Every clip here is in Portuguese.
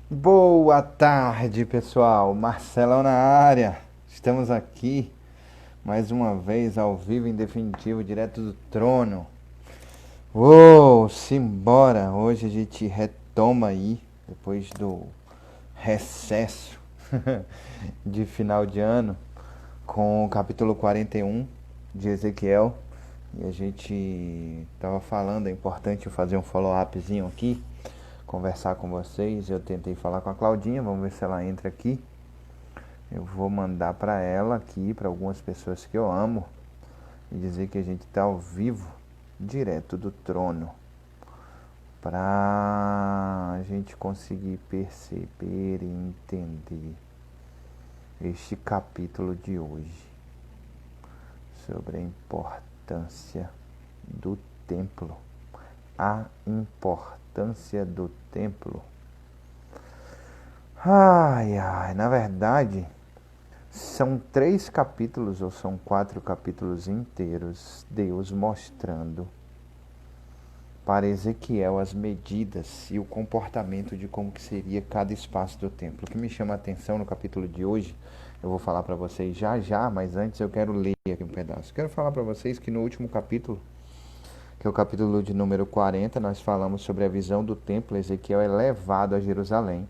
Boa tarde, pessoal. Marcelão na área. Estamos aqui mais uma vez ao vivo em definitivo, direto do trono. Uou, simbora! Hoje a gente retoma aí, depois do recesso de final de ano, com o capítulo 41 de Ezequiel. E a gente tava falando, é importante eu fazer um follow-upzinho aqui, conversar com vocês. Eu tentei falar com a Claudinha, vamos ver se ela entra aqui. Eu vou mandar para ela aqui, para algumas pessoas que eu amo, e dizer que a gente está ao vivo, direto do trono, para a gente conseguir perceber e entender este capítulo de hoje sobre a importância do templo. A importância do templo. Ai, ai, na verdade, são 3 capítulos ou são 4 capítulos inteiros Deus mostrando para Ezequiel as medidas e o comportamento de como que seria cada espaço do templo. O que me chama a atenção no capítulo de hoje, eu vou falar para vocês já já, mas antes eu quero ler aqui um pedaço. Quero falar para vocês que no último capítulo, que é o capítulo de número 40, nós falamos sobre a visão do templo. Ezequiel é levado a Jerusalém.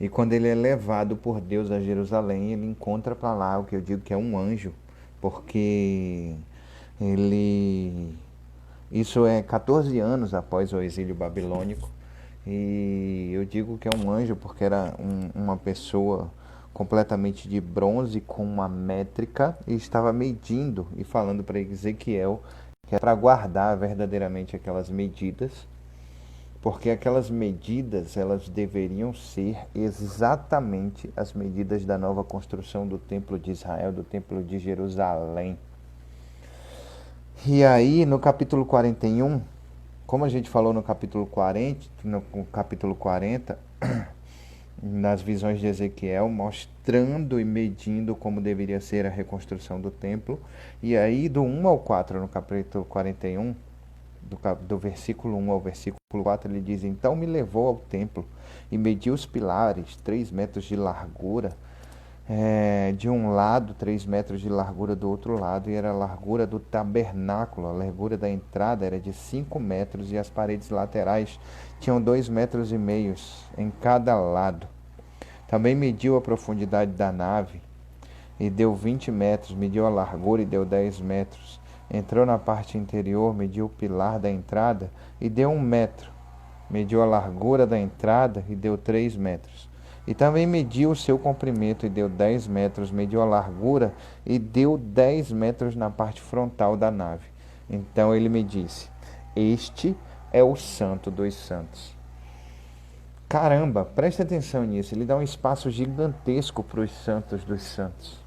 E quando ele é levado por Deus a Jerusalém, ele encontra para lá o que eu digo que é um anjo, porque ele... Isso é 14 anos após o exílio babilônico. E eu digo que é um anjo porque era uma pessoa completamente de bronze, com uma métrica, e estava medindo e falando para Ezequiel que era para guardar verdadeiramente aquelas medidas, porque aquelas medidas elas deveriam ser exatamente as medidas da nova construção do templo de Israel, do templo de Jerusalém. E aí no capítulo 41, como a gente falou no capítulo 40, nas visões de Ezequiel, mostrando e medindo como deveria ser a reconstrução do templo. E aí do 1 ao 4 no capítulo 41, do versículo 1 ao versículo 4, ele diz: Então me levou ao templo e mediu os pilares, 3 metros de largura, de um lado, 3 metros de largura do outro lado, e era a largura do tabernáculo. A largura da entrada era de 5 metros e as paredes laterais tinham 2,5 metros em cada lado. Também mediu a profundidade da nave e deu 20 metros, mediu a largura e deu 10 metros. Entrou na parte interior, mediu o pilar da entrada e deu 1 metro. Mediu a largura da entrada e deu 3 metros. E também mediu o seu comprimento e deu 10 metros. Mediu a largura e deu 10 metros na parte frontal da nave. Então ele me disse: Este é o Santo dos Santos. Caramba, preste atenção nisso. Ele dá um espaço gigantesco para os Santos dos Santos.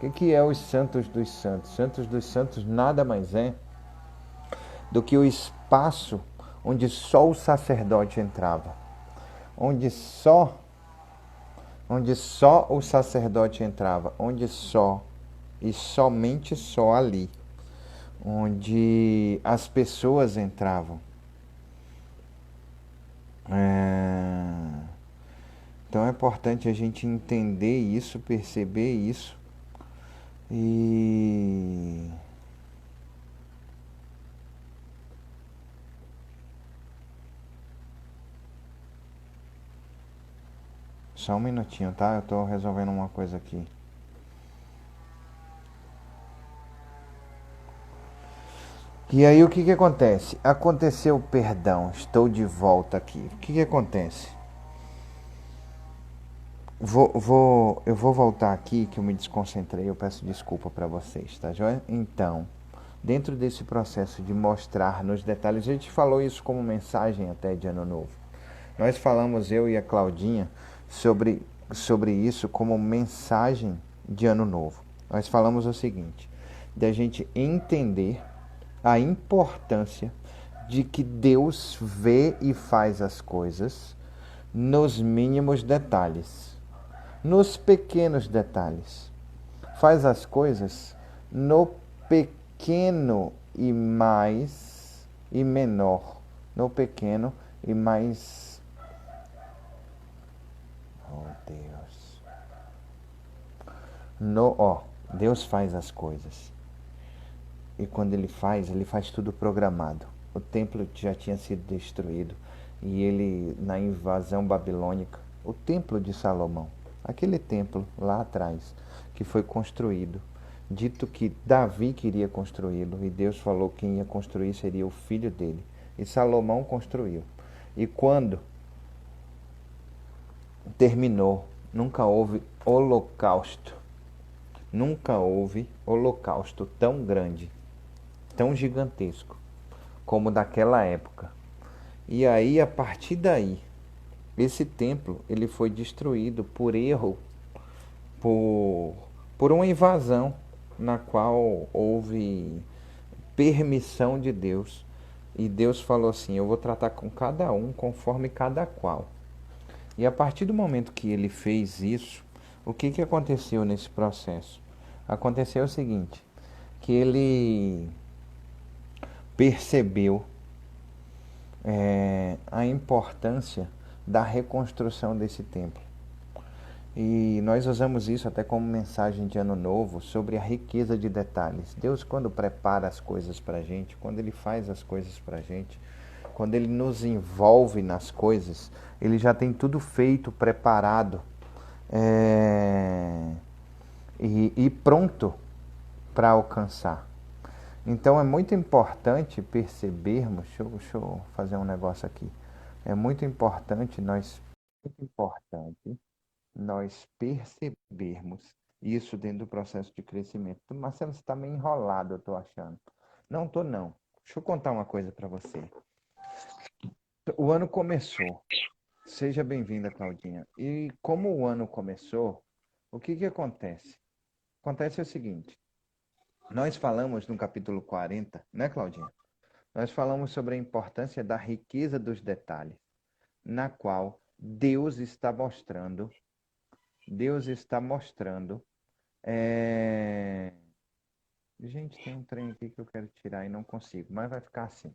O que é os Santos dos Santos? Santos dos Santos nada mais é do que o espaço onde só o sacerdote entrava, onde só o sacerdote entrava, onde só e somente só ali, onde as pessoas entravam. Então é importante a gente entender isso, perceber isso e só um minutinho, tá? Eu tô resolvendo uma coisa aqui. E aí o que que acontece? Aconteceu, perdão, estou de volta aqui. O que que acontece? Eu vou voltar aqui que eu me desconcentrei, eu peço desculpa para vocês, tá joia? Então, dentro desse processo de mostrar nos detalhes, a gente falou isso como mensagem até de Ano Novo. Nós falamos, eu e a Claudinha, sobre isso como mensagem de Ano Novo. Nós falamos o seguinte, de a gente entender a importância de que Deus vê e faz as coisas nos mínimos detalhes, nos pequenos detalhes. Faz as coisas no pequeno e mais e menor, no pequeno e mais Oh, Deus. Ó, Deus faz as coisas. E quando ele faz tudo programado. O templo já tinha sido destruído. E ele, na invasão babilônica, o templo de Salomão, aquele templo lá atrás, que foi construído, dito que Davi queria construí-lo, e Deus falou que quem ia construir seria o filho dele. E Salomão construiu. E quando terminou, nunca houve holocausto. Nunca houve holocausto tão grande, tão gigantesco, como daquela época. E aí, a partir daí, esse templo ele foi destruído por erro, por, por uma invasão na qual houve permissão de Deus. E Deus falou assim: eu vou tratar com cada um conforme cada qual. E a partir do momento que ele fez isso, o que aconteceu nesse processo? Aconteceu o seguinte, que ele percebeu a importância da reconstrução desse templo. E nós usamos isso até como mensagem de ano novo sobre a riqueza de detalhes. Deus, quando prepara as coisas para a gente, quando Ele faz as coisas para a gente, quando Ele nos envolve nas coisas, Ele já tem tudo feito, preparado e pronto para alcançar. Então é muito importante percebermos, deixa eu fazer um negócio aqui. É muito importante nós percebermos isso dentro do processo de crescimento. Marcelo, você está meio enrolado, eu estou achando. Não estou não. Deixa eu contar uma coisa para você. O ano começou. Seja bem-vinda, Claudinha. E como o ano começou, o que acontece? Acontece o seguinte. Nós falamos no capítulo 40, né, Claudinha? Nós falamos sobre a importância da riqueza dos detalhes, na qual Deus está mostrando. é... Gente, tem um trem aqui que eu quero tirar e não consigo, mas vai ficar assim.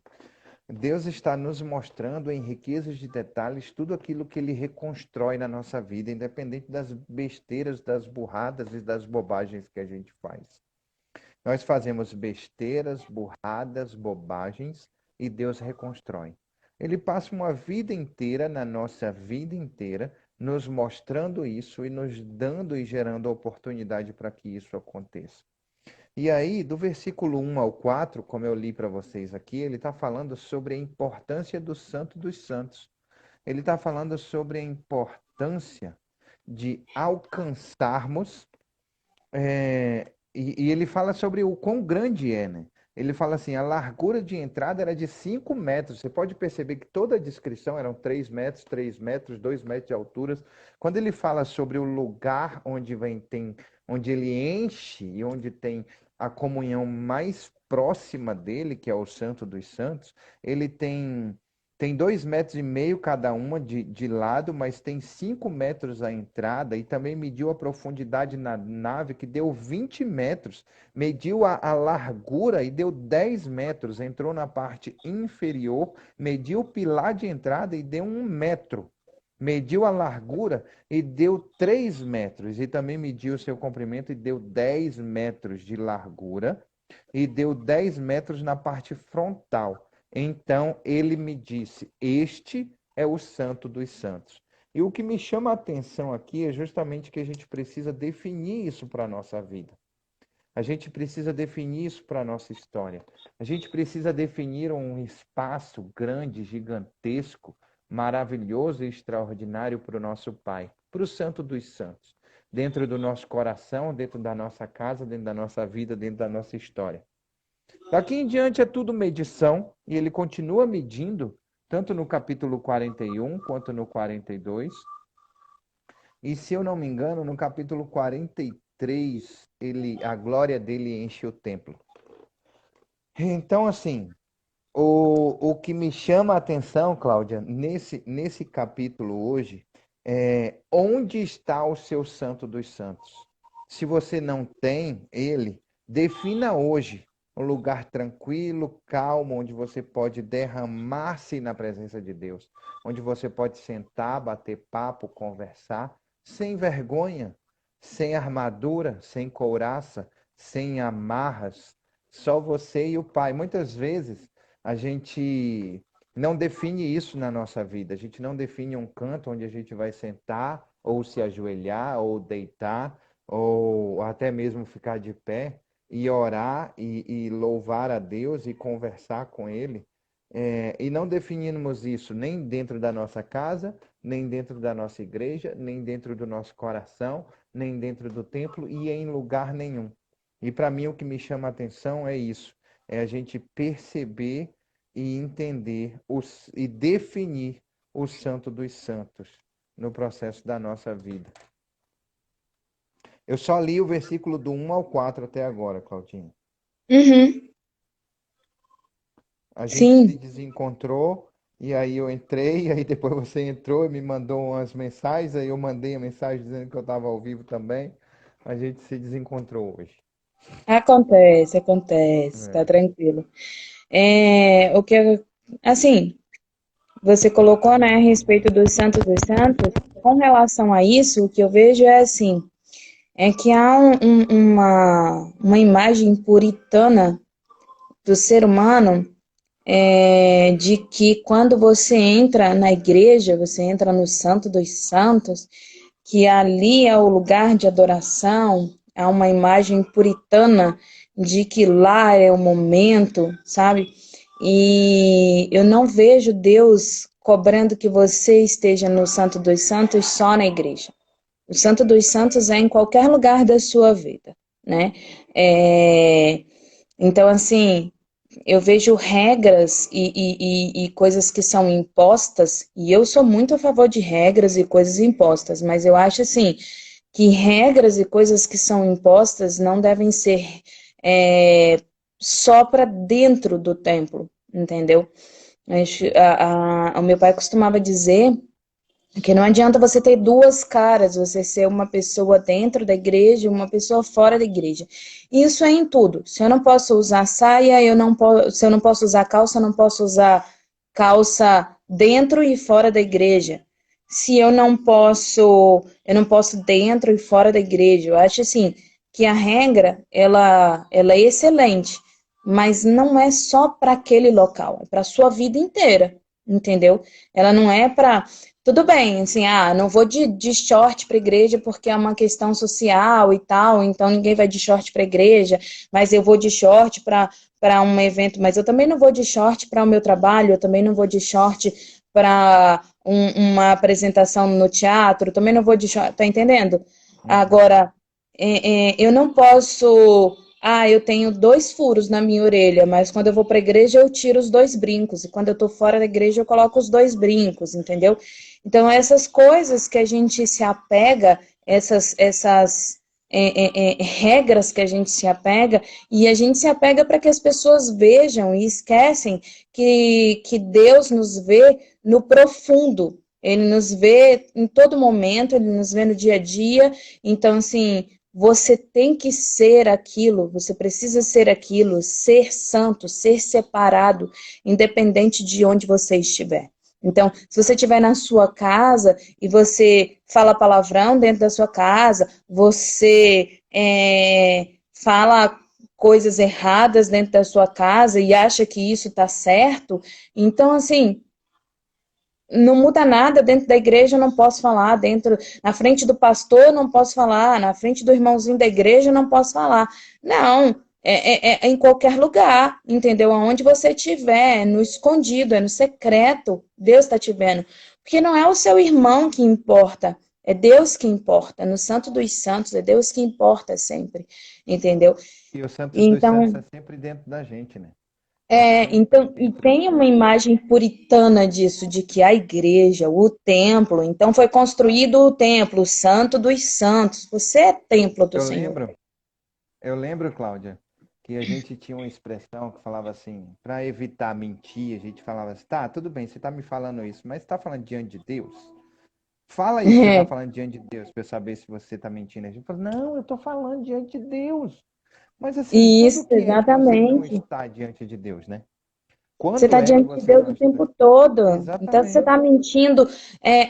Deus está nos mostrando em riquezas de detalhes tudo aquilo que Ele reconstrói na nossa vida, independente das besteiras, das burradas e das bobagens que a gente faz. Nós fazemos besteiras, burradas, bobagens e Deus reconstrói. Ele passa uma vida inteira, na nossa vida inteira, nos mostrando isso e nos dando e gerando oportunidade para que isso aconteça. E aí, do versículo 1 ao 4, como eu li para vocês aqui, ele está falando sobre a importância do Santo dos Santos. Ele está falando sobre a importância de alcançarmos e ele fala sobre o quão grande é, né? Ele fala assim, a largura de entrada era de 5 metros. Você pode perceber que toda a descrição eram 3 metros, 2 metros de altura. Quando ele fala sobre o lugar onde ele enche e onde tem a comunhão mais próxima dele, que é o Santo dos Santos, ele tem 2,5 metros cada uma de lado, mas tem 5 metros a entrada e também mediu a profundidade na nave, que deu 20 metros. Mediu a largura e deu 10 metros. Entrou na parte inferior, mediu o pilar de entrada e deu 1 metro. Mediu a largura e deu 3 metros. E também mediu o seu comprimento e deu 10 metros de largura e deu 10 metros na parte frontal. Então ele me disse: Este é o Santo dos Santos. E o que me chama a atenção aqui é justamente que a gente precisa definir isso para a nossa vida. A gente precisa definir isso para a nossa história. A gente precisa definir um espaço grande, gigantesco, maravilhoso e extraordinário para o nosso Pai, para o Santo dos Santos, dentro do nosso coração, dentro da nossa casa, dentro da nossa vida, dentro da nossa história. Daqui em diante é tudo medição, e ele continua medindo, tanto no capítulo 41 quanto no 42. E se eu não me engano, no capítulo 43, a glória dele enche o templo. Então, assim, o que me chama a atenção, Cláudia, nesse capítulo hoje, é onde está o seu Santo dos Santos. Se você não tem ele, defina hoje um lugar tranquilo, calmo, onde você pode derramar-se na presença de Deus, onde você pode sentar, bater papo, conversar sem vergonha, sem armadura, sem couraça, sem amarras, só você e o Pai. Muitas vezes a gente não define isso na nossa vida, a gente não define um canto onde a gente vai sentar, ou se ajoelhar, ou deitar, ou até mesmo ficar de pé e orar e louvar a Deus e conversar com Ele. E não definimos isso nem dentro da nossa casa, nem dentro da nossa igreja, nem dentro do nosso coração, nem dentro do templo e em lugar nenhum. E para mim o que me chama a atenção é isso, é a gente perceber e entender e definir o Santo dos Santos no processo da nossa vida. Eu só li o versículo do 1 ao 4 até agora, Claudinha. Uhum. A gente se Sim, desencontrou e aí eu entrei, aí depois você entrou e me mandou umas mensagens, aí eu mandei a mensagem dizendo que eu estava ao vivo também. A gente se desencontrou hoje. acontece, acontece, tá É. tranquilo. O que, assim, você colocou, né, a respeito dos santos, com relação a isso, o que eu vejo é assim, é que há uma imagem puritana do ser humano, de que quando você entra na igreja, você entra no Santo dos Santos, que ali é o lugar de adoração, há uma imagem puritana de que lá é o momento, sabe? E eu não vejo Deus cobrando que você esteja no Santo dos Santos só na igreja. O Santo dos Santos é em qualquer lugar da sua vida, né? É, então, assim, eu vejo regras e coisas que são impostas, e eu sou muito a favor de regras e coisas impostas, mas eu acho assim que regras e coisas que são impostas não devem ser é, só para dentro do templo, entendeu? O meu pai costumava dizer que não adianta você ter duas caras, você ser uma pessoa dentro da igreja e uma pessoa fora da igreja. Isso é em tudo. Se eu não posso usar saia, eu não posso, se eu não posso usar calça, eu não posso usar calça dentro e fora da igreja. Se eu não posso dentro e fora da igreja. Eu acho assim que a regra ela é excelente, mas não é só para aquele local, é para a sua vida inteira, entendeu? Ela não é para tudo bem, assim, não vou de short para igreja porque é uma questão social e tal, então ninguém vai de short para igreja, mas eu vou de short para um evento, mas eu também não vou de short para o meu trabalho, eu também não vou de short para uma apresentação no teatro, também não vou de short, tá entendendo? Uhum. Agora, eu não posso. Eu tenho dois furos na minha orelha, mas quando eu vou para a igreja eu tiro os dois brincos, e quando eu estou fora da igreja eu coloco os dois brincos, entendeu? Então, essas coisas que a gente se apega, essas regras que a gente se apega, e a gente se apega para que as pessoas vejam e esquecem que Deus nos vê no profundo. Ele nos vê em todo momento, ele nos vê no dia a dia. Então, assim, você tem que ser aquilo, você precisa ser aquilo, ser santo, ser separado, independente de onde você estiver. Então, se você estiver na sua casa e você fala palavrão dentro da sua casa, você fala coisas erradas dentro da sua casa e acha que isso está certo, então, assim, não muda nada dentro da igreja, eu não posso falar, na frente do pastor eu não posso falar, na frente do irmãozinho da igreja eu não posso falar. Não, é em qualquer lugar, entendeu? Aonde você estiver, no escondido, é no secreto, Deus está te vendo. Porque não é o seu irmão que importa, é Deus que importa. No Santo dos Santos, é Deus que importa sempre, entendeu? E o Santos dos Santos Então, é sempre dentro da gente, né? Tá sempre então, e dentro de tem uma nós. imagem puritana disso, de que a igreja, o templo, então foi construído o templo, o santo dos santos. Você é templo do Eu Senhor. lembro, eu lembro, Cláudia, que a gente tinha uma expressão que falava assim, para evitar mentir, a gente falava assim, tá, tudo bem, você tá me falando isso, mas você tá falando diante de Deus? Fala aí que você tá falando diante de Deus para eu saber se você tá mentindo. A gente fala, não, eu tô falando diante de Deus. Mas assim, Isso, quando que é que você não exatamente. está diante de Deus, né? Você Quando está é que diante de você Deus não o está? tempo todo. Então, você Exatamente. está mentindo. É,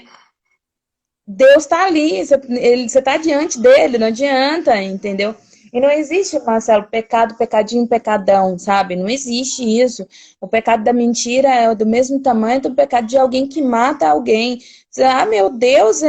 Deus está ali, você está diante dele, não adianta, entendeu? E não existe, Marcelo, pecado, pecadinho, pecadão, sabe? Não existe isso. O pecado da mentira é do mesmo tamanho do pecado de alguém que mata alguém. Ah, meu Deus,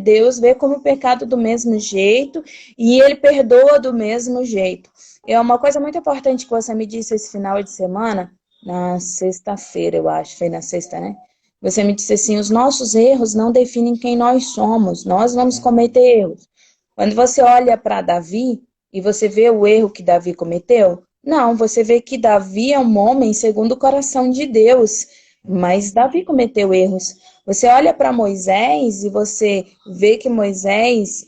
Deus vê como pecado do mesmo jeito e ele perdoa do mesmo jeito. É uma coisa muito importante que você me disse esse final de semana, na sexta-feira, eu acho, foi na sexta, né? Você me disse assim: os nossos erros não definem quem nós somos, nós vamos Uhum. cometer erros. Quando você olha para Davi e você vê o erro que Davi cometeu, não, você vê que Davi é um homem segundo o coração de Deus, mas Davi cometeu erros. Você olha para Moisés e você vê que Moisés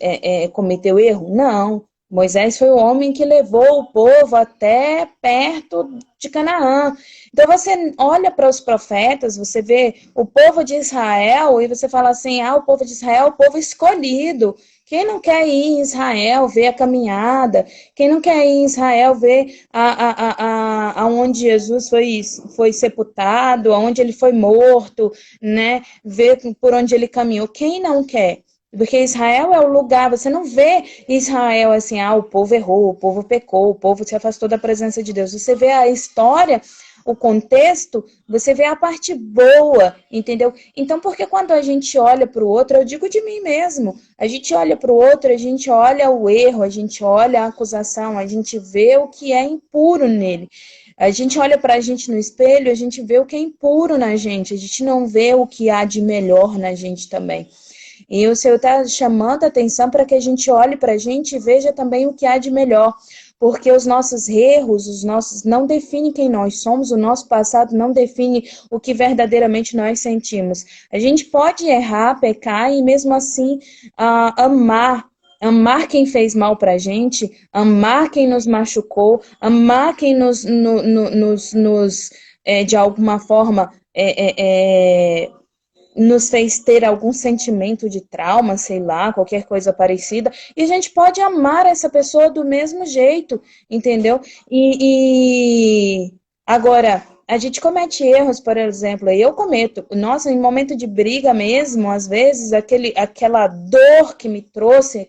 cometeu erro? Não. Moisés foi o homem que levou o povo até perto de Canaã. Então você olha para os profetas, você vê o povo de Israel e você fala assim: ah, o povo de Israel é o povo escolhido. Quem não quer ir em Israel ver a caminhada? Quem não quer ir em Israel ver aonde Jesus foi sepultado, aonde ele foi morto, né? Ver por onde ele caminhou? Quem não quer? Porque Israel é o lugar, você não vê Israel assim, ah, o povo errou, o povo pecou, o povo se afastou da presença de Deus. Você vê a história, o contexto, você vê a parte boa, entendeu? Então, porque quando a gente olha para o outro, eu digo de mim mesmo, a gente olha para o outro, a gente olha o erro, a gente olha a acusação, a gente vê o que é impuro nele. A gente olha para a gente no espelho, a gente vê o que é impuro na gente, a gente não vê o que há de melhor na gente também. E o Senhor está chamando a atenção para que a gente olhe para a gente e veja também o que há de melhor. Porque os nossos erros, os nossos não definem quem nós somos, o nosso passado não define o que verdadeiramente nós sentimos. A gente pode errar, pecar e mesmo assim amar quem fez mal para a gente, amar quem nos machucou, amar quem de alguma forma nos fez ter algum sentimento de trauma, sei lá, qualquer coisa parecida, e a gente pode amar essa pessoa do mesmo jeito, entendeu? Agora, a gente comete erros, por exemplo, eu cometo, nossa, em momento de briga mesmo, às vezes, aquela dor que me trouxe,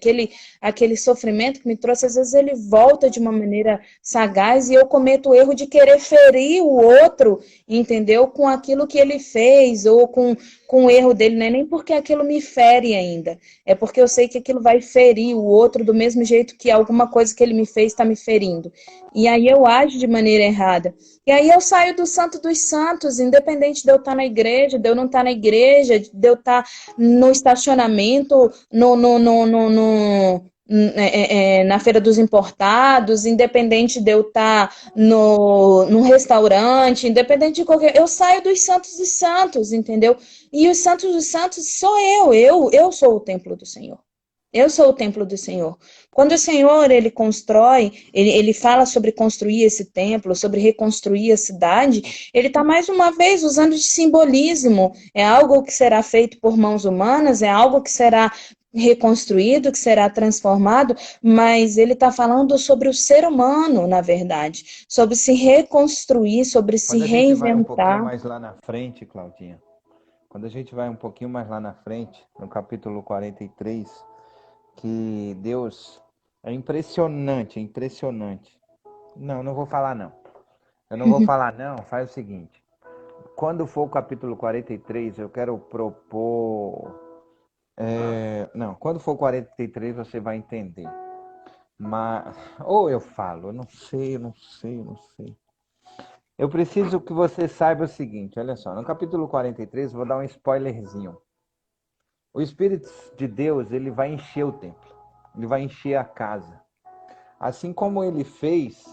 aquele sofrimento que me trouxe, às vezes ele volta de uma maneira sagaz e eu cometo o erro de querer ferir o outro, entendeu? Com aquilo que ele fez ou com o erro dele, não é nem porque aquilo me fere ainda, é porque eu sei que aquilo vai ferir o outro do mesmo jeito que alguma coisa que ele me fez está me ferindo. E aí eu ajo de maneira errada. E aí eu saio do santo dos santos, independente de eu estar na igreja, de eu não estar na igreja, de eu estar no estacionamento, na Feira dos Importados, independente de eu estar no restaurante, independente de qualquer. Eu saio dos santos dos santos, entendeu? E os santos dos santos sou eu sou o templo do Senhor. Eu sou o templo do Senhor. Quando o Senhor ele constrói, ele fala sobre construir esse templo, sobre reconstruir a cidade, ele está mais uma vez usando de simbolismo. É algo que será feito por mãos humanas, é algo que será reconstruído, que será transformado, mas ele está falando sobre o ser humano, na verdade, sobre se reconstruir, sobre se Quando a gente vai um pouquinho reinventar. mais lá na frente, Claudinha, quando a gente vai um pouquinho mais lá na frente, no capítulo 43, que Deus é impressionante, é impressionante. Não, não vou falar não. Eu não vou falar não, faz o seguinte. Quando for o capítulo 43, eu quero propor. Não, quando for o 43 você vai entender. Mas. Ou eu falo, eu não sei, eu não sei, eu não sei. Eu preciso que você saiba o seguinte, olha só, no capítulo 43, vou dar um spoilerzinho. O Espírito de Deus, ele vai encher o templo, ele vai encher a casa. Assim como ele fez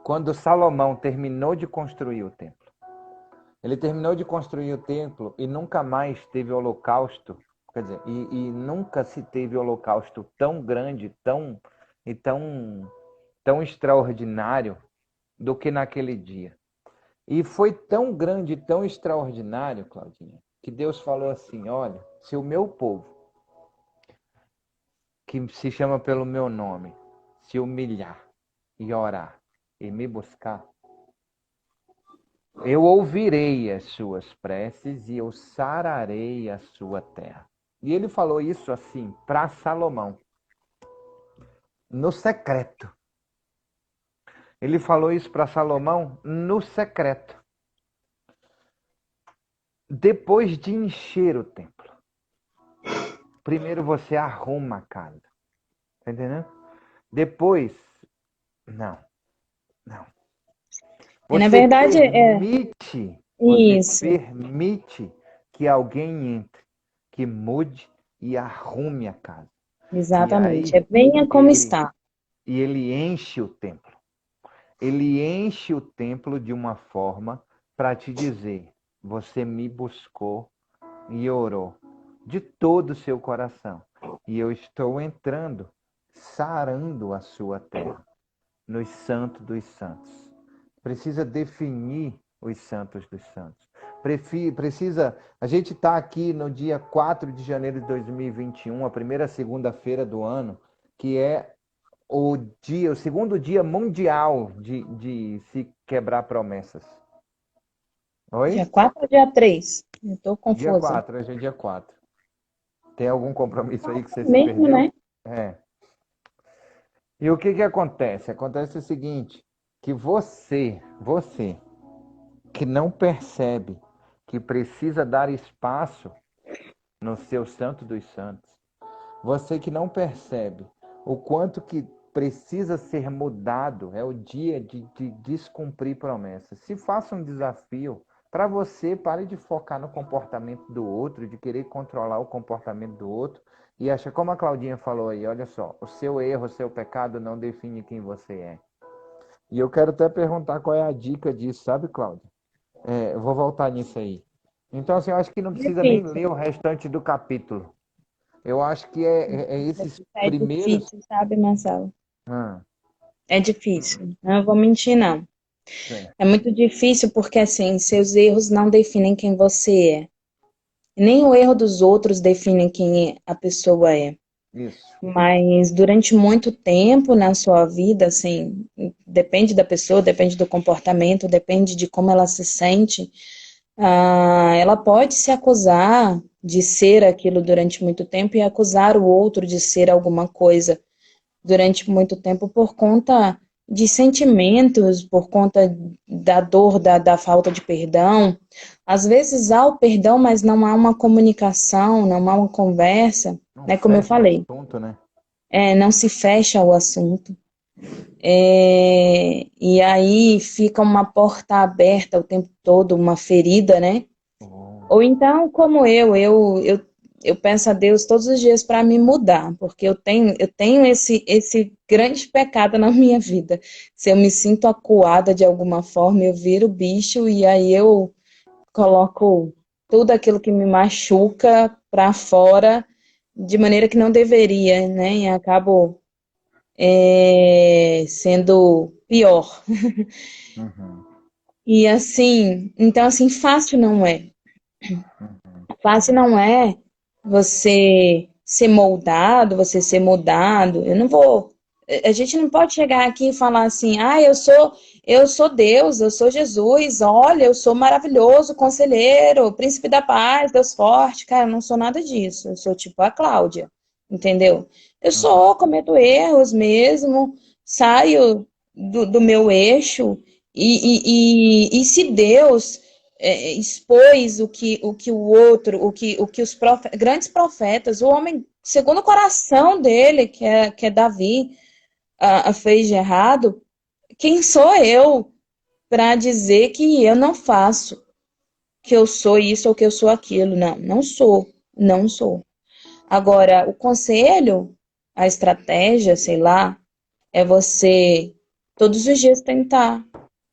quando Salomão terminou de construir o templo. Ele terminou de construir o templo e nunca mais teve holocausto, quer dizer, e nunca se teve holocausto tão grande, tão extraordinário do que naquele dia. E foi tão grande, tão extraordinário, Claudinha, que Deus falou assim: olha, se o meu povo, que se chama pelo meu nome, se humilhar e orar e me buscar, Eu ouvirei as suas preces e eu sararei a sua terra. E ele falou isso assim para Salomão, no secreto. Ele falou isso para Salomão no secreto. Depois de encher o templo. Primeiro você arruma a casa. Tá entendendo? Depois, não, não. E na Você verdade, permite, você isso, permite que alguém entre, que mude e arrume a casa. E exatamente. aí É venha como ele está. ele enche o templo. Ele enche o templo de uma forma para te dizer: você me buscou e orou de todo o seu coração. E eu estou entrando, sarando a sua terra, nos santos dos santos. Precisa definir os santos dos santos. Precisa. A gente está aqui no dia 4 de janeiro de 2021, a primeira segunda-feira do ano, que é o segundo dia mundial de se quebrar promessas. Dia Oi? 4 ou dia 3? Eu estou Dia confusa. 4, hoje é dia 4. Tem algum compromisso aí que você se Mesmo, perdeu? né? É. E o que que acontece? Acontece o seguinte, que você que não percebe que precisa dar espaço no seu santo dos santos, você que não percebe o quanto que precisa ser mudado, é o dia de descumprir promessas. Se faça um desafio para você, pare de focar no comportamento do outro, de querer controlar o comportamento do outro e acha, como a Claudinha falou aí, olha só, o seu erro, o seu pecado não define quem você é. E eu quero até perguntar qual é a dica disso, sabe, Cláudia? Eu vou voltar nisso aí. Então, assim, eu acho que não precisa nem Difícil. ler o restante do capítulo. Eu acho que é esses É primeiros. difícil, sabe, Marcelo? Ah, É difícil. Não vou mentir, não. certo. É muito difícil porque, assim, seus erros não definem quem você é. Nem o erro dos outros define quem a pessoa é. Isso. Mas durante muito tempo na sua vida, assim, depende da pessoa, depende do comportamento, depende de como ela se sente, ela pode se acusar de ser aquilo durante muito tempo e acusar o outro de ser alguma coisa durante muito tempo por conta de sentimentos, por conta da dor, da falta de perdão. Às vezes há o perdão, mas não há uma comunicação, não há uma conversa, Não né? Como eu fecha o falei, assunto, né? não se fecha o assunto. E aí fica uma porta aberta o tempo todo, uma ferida, né? Oh, Ou então, como eu peço a Deus todos os dias para me mudar, porque eu tenho esse grande pecado na minha vida. Se eu me sinto acuada de alguma forma, eu viro bicho e aí eu coloco tudo aquilo que me machuca para fora de maneira que não deveria, né? E acabo sendo pior. uhum, E assim, então assim, fácil não é. uhum. Fácil não é você ser moldado, você ser mudado. Eu não vou. A gente não pode chegar aqui e falar assim, eu sou Deus, eu sou Jesus, olha, eu sou maravilhoso, conselheiro, príncipe da paz, Deus forte. Cara, eu não sou nada disso. Eu sou tipo a Cláudia, entendeu? Eu Uhum. sou, cometo erros mesmo, saio do meu eixo, e se Deus expôs o que o outro, o que os grandes profetas, o homem segundo o coração dele, que é Davi, fez de errado, quem sou eu para dizer que eu não faço, que eu sou isso ou que eu sou aquilo? Não, não sou, não sou. Agora, o conselho, a estratégia, sei lá, é você todos os dias tentar.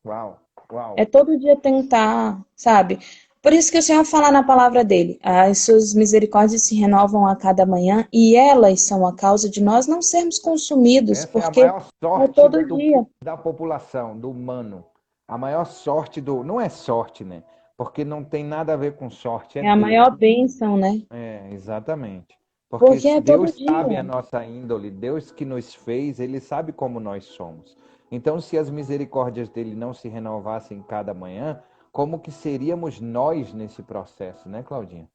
Uau, É uau. todo dia tentar, sabe? Por isso que o Senhor fala na palavra dele: as suas misericórdias se renovam a cada manhã e elas são a causa de nós não sermos consumidos, Essa é a porque maior é sorte todo dia. da população, do humano. A maior sorte do. Não é sorte, né? Porque não tem nada a ver com sorte, é É a Deus. maior bênção, né? É, exatamente. Porque Porque é todo Deus dia. sabe a nossa índole, Deus que nos fez, Ele sabe como nós somos. Então, se as misericórdias dele não se renovassem cada manhã, como que seríamos nós nesse processo, né, Claudinha?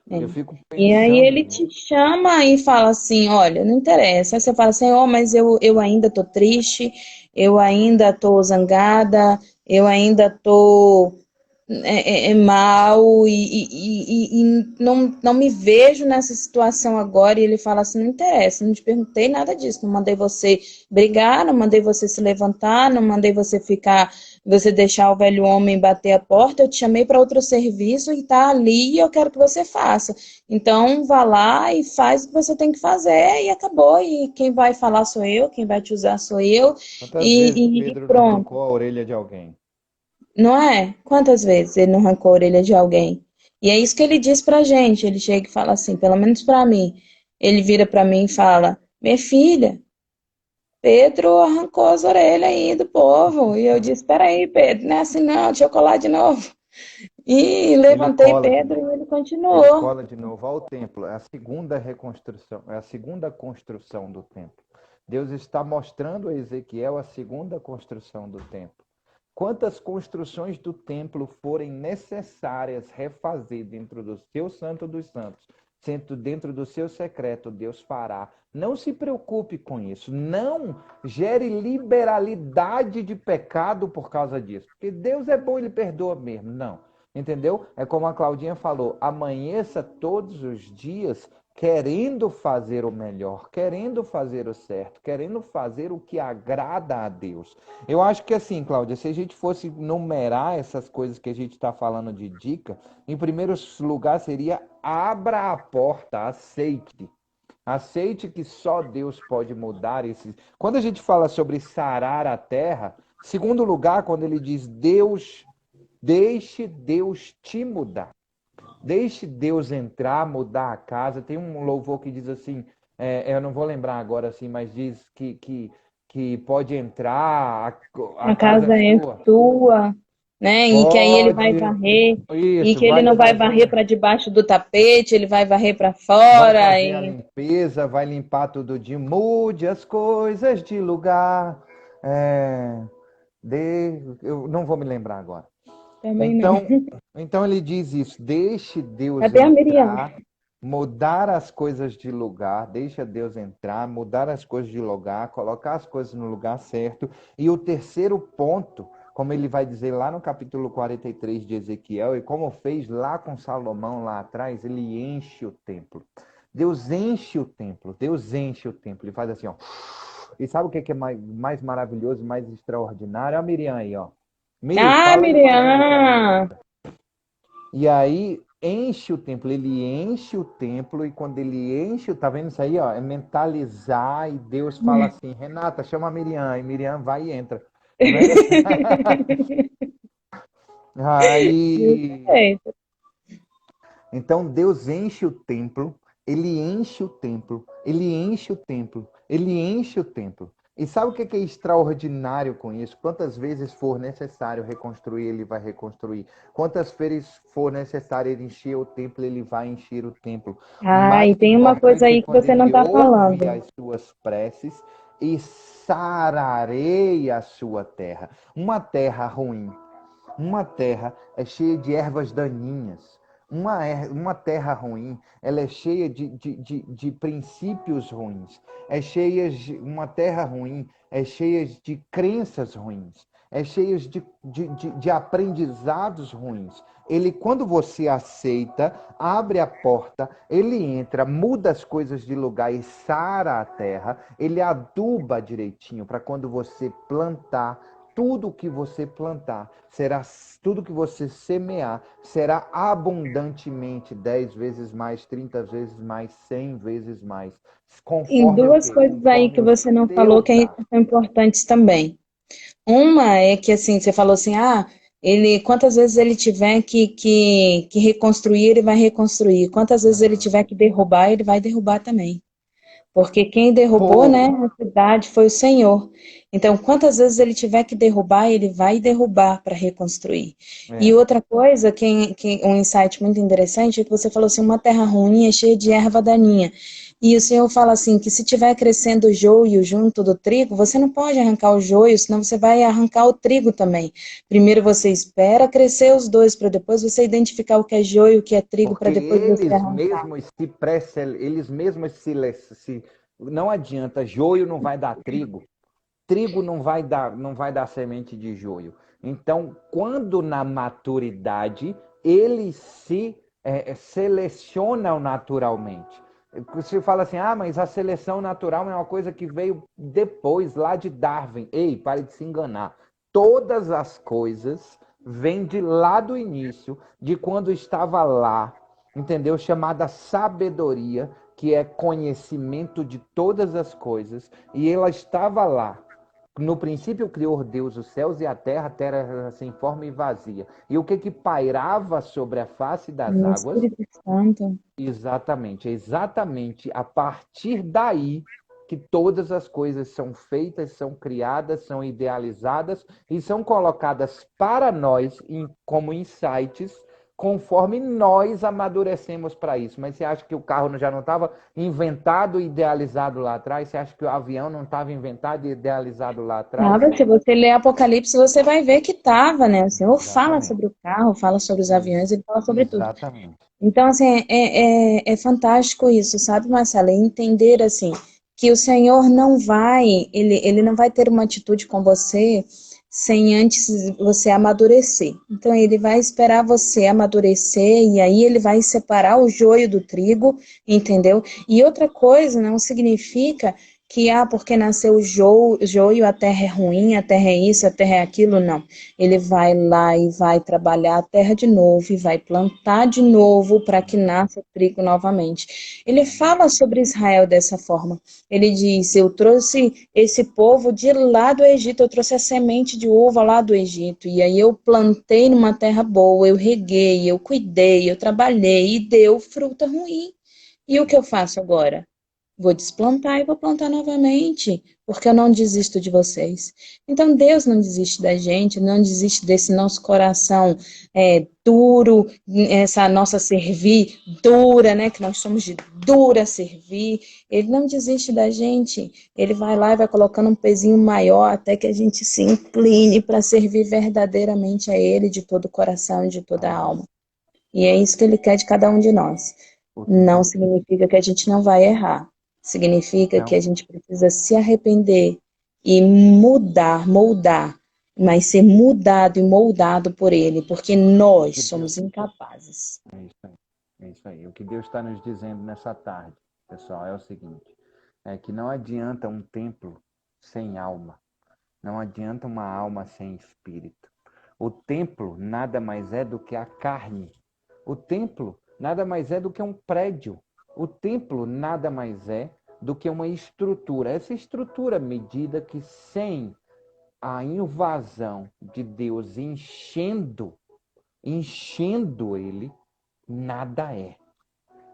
É. Eu fico E aí pensando ele te chama e fala assim, olha, não interessa. Aí você fala assim, oh, mas eu ainda tô triste, eu ainda tô zangada, eu ainda tô mal e não me vejo nessa situação agora. E ele fala assim, não interessa, não te perguntei nada disso, não mandei você brigar, não mandei você se levantar, não mandei você deixar o velho homem bater a porta, eu te chamei para outro serviço e tá ali e eu quero que você faça. Então vá lá e faz o que você tem que fazer e acabou. E quem vai falar sou eu, quem vai te usar sou eu quantas vezes e Pedro não pronto. arrancou a orelha de alguém. Não é? Quantas vezes ele não arrancou a orelha de alguém? E é isso que ele diz pra gente. Ele chega e fala assim, pelo menos pra mim. Ele vira pra mim e fala: minha filha, Pedro arrancou as orelhas aí do povo. E eu disse: peraí, Pedro, não é assim não, deixa eu colar de novo. E Ele levantei cola de Pedro e novo. ele Ele continuou. cola de novo ao templo. É a segunda reconstrução, é a segunda construção do templo. Deus está mostrando a Ezequiel a segunda construção do templo. Quantas construções do templo forem necessárias refazer dentro do seu Santo dos Santos, dentro do seu secreto, Deus fará. Não se preocupe com isso. Não gere liberalidade de pecado por causa disso. Porque Deus é bom, ele perdoa mesmo. Não. Entendeu? É como a Claudinha falou, amanheça todos os dias querendo fazer o melhor, querendo fazer o certo, querendo fazer o que agrada a Deus. Eu acho que assim, Cláudia, se a gente fosse numerar essas coisas que a gente está falando de dica, em primeiro lugar seria abra a porta, aceite. Aceite que só Deus pode mudar esses. Quando a gente fala sobre sarar a terra, segundo lugar, quando ele diz Deus, deixe Deus te mudar. Deixe Deus entrar, mudar a casa. Tem um louvor que diz assim, eu não vou lembrar agora assim, mas diz que pode entrar, a A casa casa é é sua. sua, né? E que aí ele vai Pode, varrer, e isso, que ele vai não vai varrer fazer, para debaixo do tapete, ele vai varrer para vai fora. fazer a E limpeza, vai limpar tudo de mude as coisas de lugar. É, eu não vou me lembrar agora. também não. Então ele diz isso, deixe Deus Até a Miriam. entrar, mudar as coisas de lugar, deixa Deus entrar, mudar as coisas de lugar, colocar as coisas no lugar certo. E o terceiro ponto, como ele vai dizer lá no capítulo 43 de Ezequiel, e como fez lá com Salomão lá atrás, ele enche o templo. Deus enche o templo, Deus enche o templo. Ele faz assim, ó. E sabe o que é mais maravilhoso, mais extraordinário? A Miriam aí, ó. Miri, Ah, fala aí para ele que é a Miriam. Miriam! E aí enche o templo, ele enche o templo, e quando ele enche, tá vendo isso aí, ó? É mentalizar, e Deus fala assim, Renata, chama a Miriam, e Miriam vai e entra. Tá vendo? Aí, Eita. então Deus enche o templo, ele enche o templo, ele enche o templo, ele enche o templo. E sabe o que é extraordinário com isso? Quantas vezes for necessário reconstruir, ele vai reconstruir. Quantas vezes for necessário ele encher o templo, ele vai encher o templo. Ah, Mais e tem uma coisa importante é aí que quando você não ele está ouve falando. as suas preces e sararei a sua terra. Uma terra ruim, uma terra é cheia de ervas daninhas. Uma terra ruim, ela é cheia de princípios ruins. Uma terra ruim é cheia de crenças ruins. É cheia de aprendizados ruins. Ele, quando você aceita, abre a porta, ele entra, muda as coisas de lugar e sara a terra, ele aduba direitinho para quando você plantar, tudo que você plantar, tudo que você semear, será abundantemente 10 vezes mais, 30 vezes mais, 100 vezes mais. Tem Conforme o duas quê? coisas aí Conforme que o você não seu falou que trato. são importantes também. Uma é que, assim, você falou assim, quantas vezes ele tiver que reconstruir, ele vai reconstruir. Quantas vezes ele tiver que derrubar, ele vai derrubar também. Porque quem derrubou, né, Pô, a cidade foi o Senhor. Então, quantas vezes ele tiver que derrubar, ele vai derrubar para reconstruir. E é, outra coisa, um insight muito interessante, é que você falou assim, uma terra ruim é cheia de erva daninha. E o Senhor fala assim, que se tiver crescendo o joio junto do trigo, você não pode arrancar o joio, senão você vai arrancar o trigo também. Primeiro você espera crescer os dois, para depois você identificar o que é joio, o que é trigo, para Porque depois você eles arrancar. mesmos eles mesmos não adianta, joio não vai dar trigo, trigo não vai dar semente de joio. Então, quando na maturidade, eles se selecionam naturalmente. Você fala assim, ah, mas a seleção natural é uma coisa que veio depois, lá de Darwin. Ei, pare de se enganar. Todas as coisas vêm de lá do início, de quando estava lá, entendeu? Chamada sabedoria, que é conhecimento de todas as coisas, e ela estava lá. No princípio criou Deus os céus e a terra era sem forma e vazia. E o que pairava sobre a face das No águas? Espírito Santo. Exatamente, exatamente a partir daí que todas as coisas são feitas, são criadas, são idealizadas e são colocadas para nós como insights, conforme nós amadurecemos para isso. Mas você acha que o carro já não estava inventado e idealizado lá atrás? Você acha que o avião não estava inventado e idealizado lá atrás? Nada, se você ler Apocalipse, você vai ver que estava, né? O Senhor fala Exatamente. sobre o carro, fala sobre os aviões, ele fala sobre tudo. Exatamente. Então, assim, é fantástico isso, sabe, Marcela? Entender, assim, que o Senhor não vai, ele não vai ter uma atitude com você sem antes você amadurecer. Então, ele vai esperar você amadurecer e aí ele vai separar o joio do trigo, entendeu? E outra coisa não significa que, porque nasceu o joio, a terra é ruim, a terra é isso, a terra é aquilo, não. Ele vai lá e vai trabalhar a terra de novo e vai plantar de novo para que nasça o trigo novamente. Ele fala sobre Israel dessa forma. Ele diz: eu trouxe esse povo de lá do Egito, eu trouxe a semente de uva lá do Egito, e aí eu plantei numa terra boa, eu reguei, eu cuidei, eu trabalhei e deu fruta ruim. E o que eu faço agora? Vou desplantar e vou plantar novamente, porque eu não desisto de vocês. Então, Deus não desiste da gente, não desiste desse nosso coração duro, essa nossa servir dura, né? Que nós somos de dura servir. Ele não desiste da gente. Ele vai lá e vai colocando um pezinho maior até que a gente se incline para servir verdadeiramente a Ele de todo o coração e de toda a Amém. alma. E é isso que Ele quer de cada um de nós. O Não tempo. significa que a gente não vai errar. Significa que Então, a gente precisa se arrepender e mudar, moldar, mas ser mudado e moldado por Ele, porque nós que Deus. somos incapazes. É isso aí. É isso aí. O que Deus está nos dizendo nessa tarde, pessoal, é o seguinte: é que não adianta um templo sem alma, não adianta uma alma sem espírito. O templo nada mais é do que a carne. O templo nada mais é do que um prédio. O templo nada mais é do que uma estrutura. Essa estrutura medida que sem a invasão de Deus enchendo ele, nada é.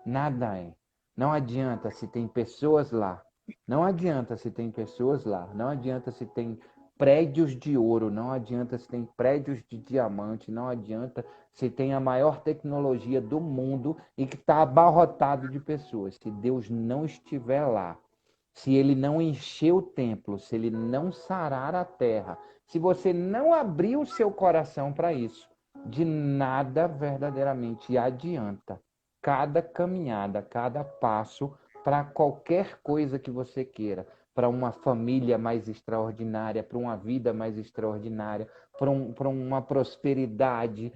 Nada é. Não adianta se tem pessoas lá. Não adianta se tem pessoas lá. Não adianta se tem prédios de ouro. Não adianta se tem prédios de diamante. Não adianta se tem a maior tecnologia do mundo e que está abarrotado de pessoas. Se Deus não estiver lá, se ele não encher o templo, se ele não sarar a terra, se você não abrir o seu coração para isso, de nada verdadeiramente adianta cada caminhada, cada passo para qualquer coisa que você queira, para uma família mais extraordinária, para uma vida mais extraordinária, para uma prosperidade,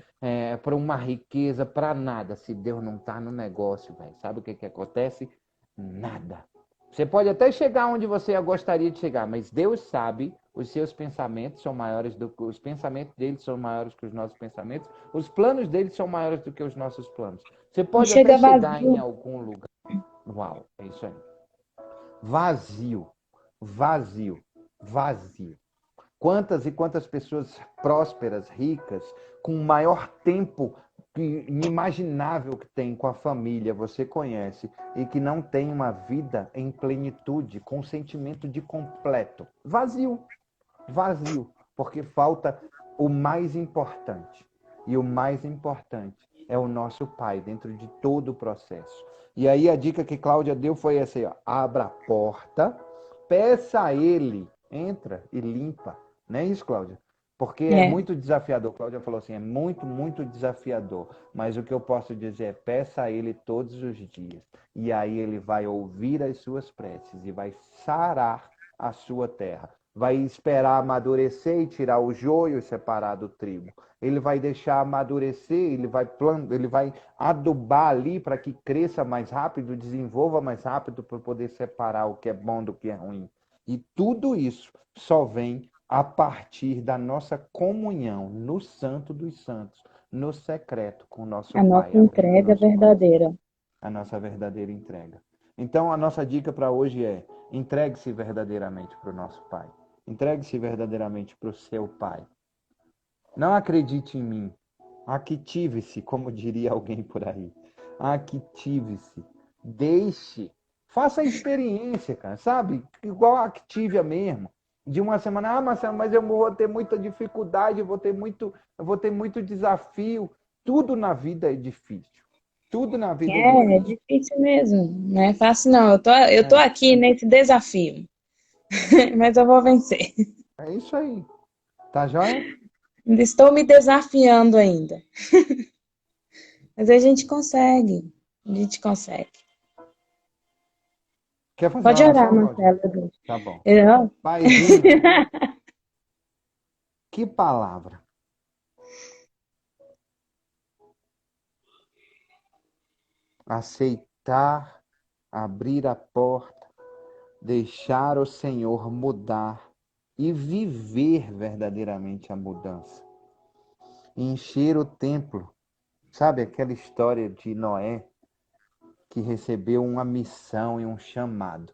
para uma riqueza, para nada. Se Deus não está no negócio, véio, sabe o que acontece? Nada. Você pode até chegar onde você gostaria de chegar, mas Deus sabe, os seus pensamentos são maiores do que os pensamentos dele são maiores que os nossos pensamentos, os planos dele são maiores do que os nossos planos. Você E pode até chega chegar em vazio. algum lugar. Uau, é isso aí. Vazio, vazio, vazio. Quantas e quantas pessoas prósperas, ricas, com o maior tempo inimaginável que tem com a família, você conhece, e que não tem uma vida em plenitude, com sentimento de completo. Vazio, vazio, porque falta o mais importante. E o mais importante é o nosso Pai dentro de todo o processo. E aí a dica que Cláudia deu foi essa aí, ó, abra a porta, peça a Ele, entra e limpa. Não é isso, Cláudia? Porque é É, muito desafiador. Cláudia falou assim, é muito, muito desafiador. Mas o que eu posso dizer é, peça a Ele todos os dias. E aí Ele vai ouvir as suas preces e vai sarar a sua terra. Vai esperar amadurecer e tirar o joio e separar do trigo. Ele vai deixar amadurecer, ele vai adubar ali para que cresça mais rápido, desenvolva mais rápido para poder separar o que é bom do que é ruim. E tudo isso só vem a partir da nossa comunhão no Santo dos Santos, no secreto com o nosso a Pai, nossa abrindo o entrega nosso coração, verdadeira. a nossa verdadeira entrega. Então, a nossa dica para hoje é: entregue-se verdadeiramente para o nosso Pai. Entregue-se verdadeiramente para o seu Pai. Não acredite em mim. Active-se, como diria alguém por aí. Active-se. Deixe. Faça a experiência, cara, sabe? Igual a Activia mesmo. De uma semana, Marcelo, mas eu vou ter muita dificuldade, eu vou ter muito desafio. Tudo na vida é difícil. Tudo na vida é É difícil. difícil mesmo, não é fácil não. Eu tô É, aqui nesse desafio, mas eu vou vencer. é isso aí. Tá joia? Ainda estou me desafiando ainda, mas a gente consegue, a gente consegue. Quer fazer uma Pode orar, oração, Cláudia? Marcelo. Tá bom. Eu- Paizinho, que palavra. Aceitar, abrir a porta, deixar o Senhor mudar e viver verdadeiramente a mudança. Encher o templo. Sabe aquela história de Noé que recebeu uma missão e um chamado?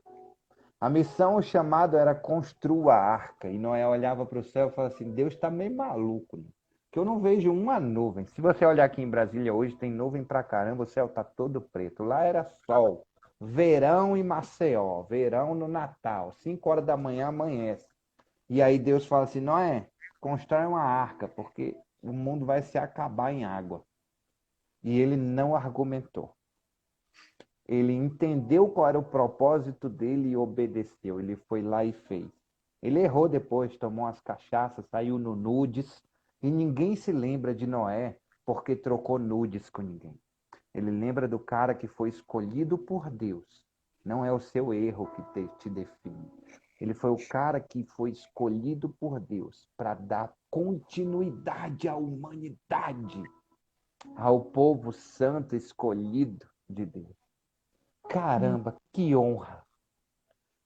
A missão, o chamado era construir a arca. E Noé olhava para o céu e falava assim: Deus está meio maluco, né? Que eu não vejo uma nuvem. Se você olhar aqui em Brasília hoje, tem nuvem pra caramba, o céu está todo preto. Lá era sol. Verão em Maceió, verão no Natal, 5 horas da manhã amanhece. E aí Deus fala assim: Noé, constrói uma arca, porque o mundo vai se acabar em água. E ele não argumentou. Ele entendeu qual era o propósito dele e obedeceu. Ele foi lá e fez. Ele errou depois, tomou umas cachaças, saiu no nudes. E ninguém se lembra de Noé porque trocou nudes com ninguém. Ele lembra do cara que foi escolhido por Deus. Não é o seu erro que te define. Ele foi o cara que foi escolhido por Deus para dar continuidade à humanidade, ao povo santo escolhido de Deus. Caramba, que honra!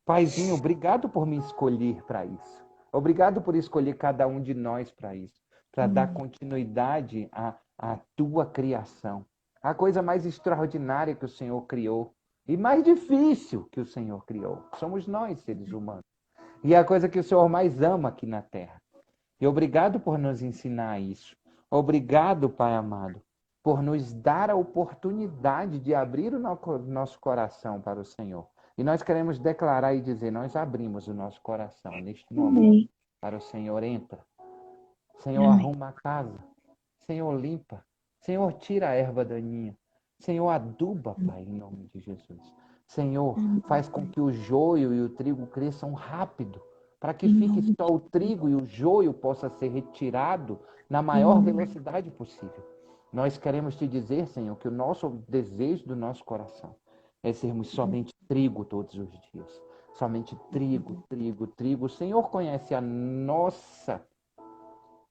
Paizinho, obrigado por me escolher para isso. Obrigado por escolher cada um de nós para isso, para dar continuidade à tua criação. A coisa mais extraordinária que o Senhor criou e mais difícil que o Senhor criou. Somos nós, seres humanos. E é a coisa que o Senhor mais ama aqui na terra. E obrigado por nos ensinar isso. Obrigado, Pai amado, por nos dar a oportunidade de abrir o nosso coração para o Senhor. E nós queremos declarar e dizer: nós abrimos o nosso coração neste momento Amém, para o Senhor. Entra. Senhor, amém. arruma a casa. Senhor, limpa. Senhor, tira a erva daninha. Senhor, aduba, Pai, em nome de Jesus. Senhor, faz com que o joio e o trigo cresçam rápido, para que Em fique nome só o trigo e o joio possa ser retirado na maior de velocidade possível. Nós queremos te dizer, Senhor, que o nosso desejo do nosso coração é sermos somente trigo todos os dias. Somente trigo, trigo, trigo. O Senhor conhece a nossa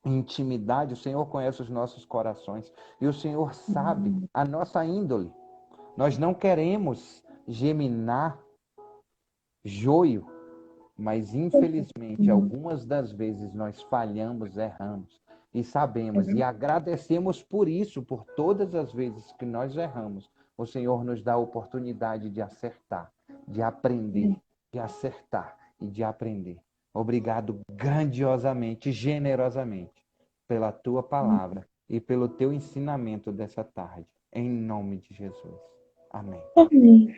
intimidade, o Senhor conhece os nossos corações e o Senhor sabe a nossa índole. Nós não queremos geminar joio, mas infelizmente algumas das vezes nós falhamos, erramos e sabemos e agradecemos por isso, por todas as vezes que nós erramos. O Senhor nos dá a oportunidade de acertar, de aprender, de acertar e de aprender. Obrigado grandiosamente, generosamente, pela tua palavra e pelo teu ensinamento dessa tarde. Em nome de Jesus. Amém. Amém.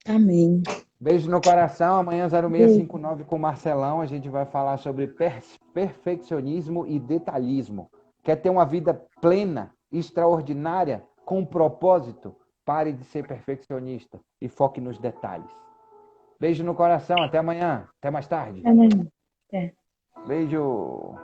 Amém. Beijo no coração. Amanhã Beijo. 0659 com o Marcelão. A gente vai falar sobre perfeccionismo e detalhismo. Quer ter uma vida plena? extraordinária, com um propósito. Pare de ser perfeccionista e foque nos detalhes. Beijo no coração, até amanhã, até mais tarde. Até amanhã. É. Beijo.